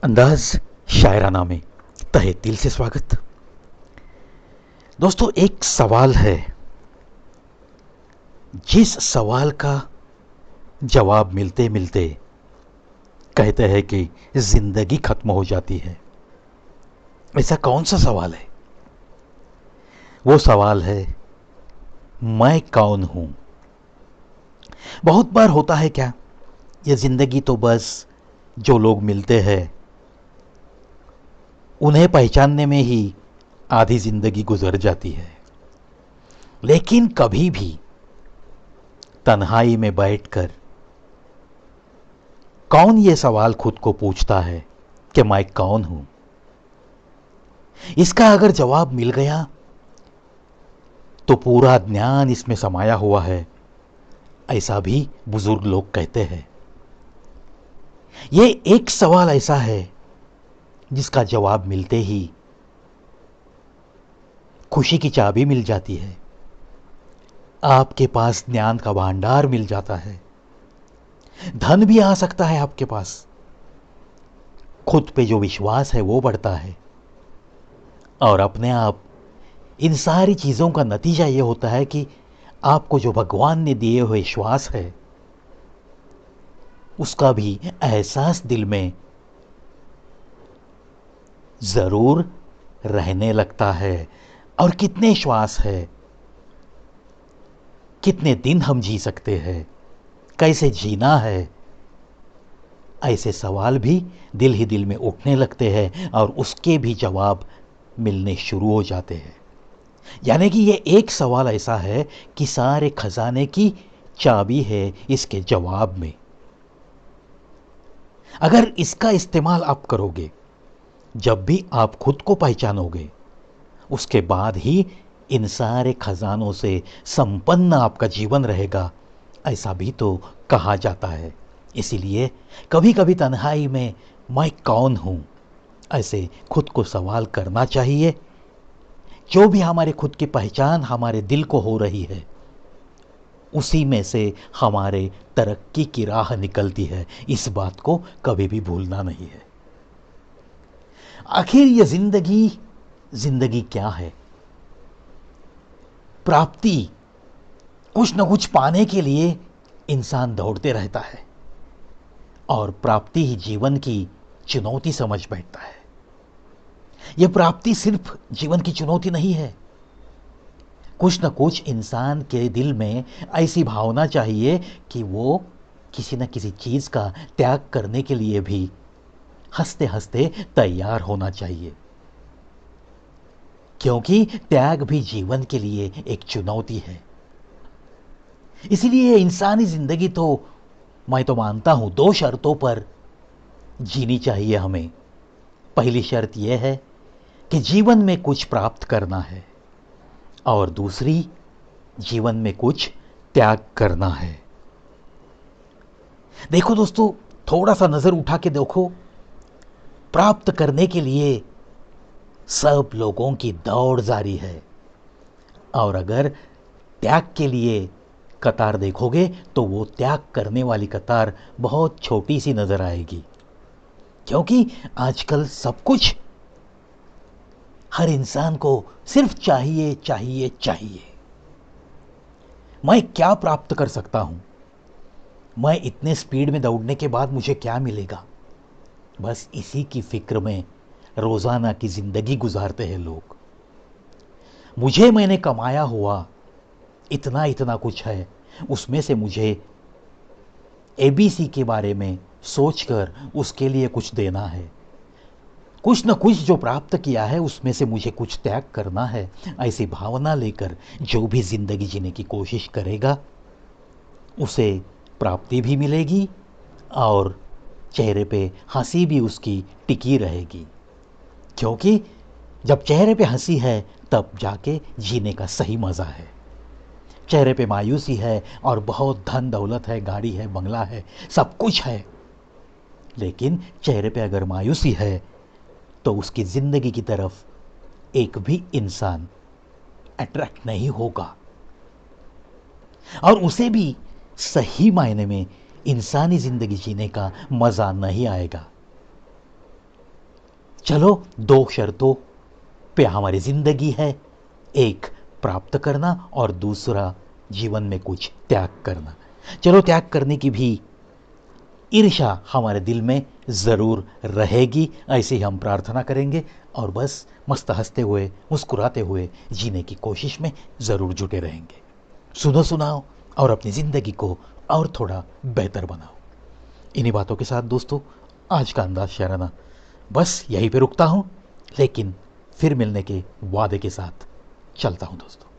अंदाज शायराना में तहे दिल से स्वागत। दोस्तों, एक सवाल है, जिस सवाल का जवाब मिलते मिलते कहते हैं कि जिंदगी खत्म हो जाती है। ऐसा कौन सा सवाल है? वो सवाल है, मैं कौन हूं? बहुत बार होता है क्या, ये जिंदगी तो बस जो लोग मिलते हैं उन्हें पहचानने में ही आधी जिंदगी गुजर जाती है। लेकिन कभी भी तन्हाई में बैठकर कौन ये सवाल खुद को पूछता है कि मैं कौन हूं? इसका अगर जवाब मिल गया तो पूरा ज्ञान इसमें समाया हुआ है, ऐसा भी बुजुर्ग लोग कहते हैं। ये एक सवाल ऐसा है जिसका जवाब मिलते ही खुशी की चाबी मिल जाती है, आपके पास ज्ञान का भंडार मिल जाता है, धन भी आ सकता है आपके पास, खुद पे जो विश्वास है वो बढ़ता है। और अपने आप इन सारी चीजों का नतीजा ये होता है कि आपको जो भगवान ने दिए हुए श्वास है उसका भी एहसास दिल में जरूर रहने लगता है। और कितने श्वास है, कितने दिन हम जी सकते हैं, कैसे जीना है, ऐसे सवाल भी दिल ही दिल में उठने लगते हैं और उसके भी जवाब मिलने शुरू हो जाते हैं। यानी कि ये एक सवाल ऐसा है कि सारे खजाने की चाबी है इसके जवाब में। अगर इसका इस्तेमाल आप करोगे, जब भी आप खुद को पहचानोगे, उसके बाद ही इन सारे खजानों से संपन्न आपका जीवन रहेगा, ऐसा भी तो कहा जाता है। इसीलिए कभी कभी तन्हाई में मैं कौन हूं, ऐसे खुद को सवाल करना चाहिए। जो भी हमारे खुद की पहचान हमारे दिल को हो रही है, उसी में से हमारे तरक्की की राह निकलती है, इस बात को कभी भी भूलना नहीं है। आखिर ये जिंदगी जिंदगी क्या है? प्राप्ति, कुछ न कुछ पाने के लिए इंसान दौड़ते रहता है और प्राप्ति ही जीवन की चुनौती समझ बैठता है। यह प्राप्ति सिर्फ जीवन की चुनौती नहीं है, कुछ न कुछ इंसान के दिल में ऐसी भावना चाहिए कि वो किसी न किसी चीज का त्याग करने के लिए भी हंसते हंसते तैयार होना चाहिए, क्योंकि त्याग भी जीवन के लिए एक चुनौती है। इसीलिए इंसानी जिंदगी तो मैं तो मानता हूं दो शर्तों पर जीनी चाहिए हमें। पहली शर्त यह है कि जीवन में कुछ प्राप्त करना है और दूसरी, जीवन में कुछ त्याग करना है। देखो दोस्तों, थोड़ा सा नजर उठा के देखो, प्राप्त करने के लिए सब लोगों की दौड़ जारी है, और अगर त्याग के लिए कतार देखोगे तो वो त्याग करने वाली कतार बहुत छोटी सी नजर आएगी, क्योंकि आजकल सब कुछ हर इंसान को सिर्फ चाहिए चाहिए चाहिए। मैं क्या प्राप्त कर सकता हूं, मैं इतने स्पीड में दौड़ने के बाद मुझे क्या मिलेगा, बस इसी की फिक्र में रोजाना की जिंदगी गुजारते हैं लोग। मैंने कमाया हुआ इतना इतना कुछ है, उसमें से मुझे एबीसी के बारे में सोचकर उसके लिए कुछ देना है, कुछ न कुछ जो प्राप्त किया है उसमें से मुझे कुछ त्याग करना है। ऐसी भावना लेकर जो भी जिंदगी जीने की कोशिश करेगा उसे प्राप्ति भी मिलेगी और चेहरे पे हंसी भी उसकी टिकी रहेगी, क्योंकि जब चेहरे पे हंसी है तब जाके जीने का सही मजा है। चेहरे पे मायूसी है और बहुत धन दौलत है, गाड़ी है, बंगला है, सब कुछ है, लेकिन चेहरे पे अगर मायूसी है तो उसकी जिंदगी की तरफ एक भी इंसान अट्रैक्ट नहीं होगा और उसे भी सही मायने में इंसानी जिंदगी जीने का मजा नहीं आएगा। चलो, दो शर्तों पे हमारी जिंदगी है, एक प्राप्त करना और दूसरा जीवन में कुछ त्याग करना। चलो, त्याग करने की भी ईर्ष्या हमारे दिल में ज़रूर रहेगी, ऐसे ही हम प्रार्थना करेंगे और बस मस्त हंसते हुए मुस्कुराते हुए जीने की कोशिश में ज़रूर जुटे रहेंगे। सुनो, सुनाओ और अपनी ज़िंदगी को और थोड़ा बेहतर बनाओ। इन्हीं बातों के साथ दोस्तों, आज का अंदाज शायराना बस यहीं पे रुकता हूँ, लेकिन फिर मिलने के वादे के साथ चलता हूँ दोस्तों।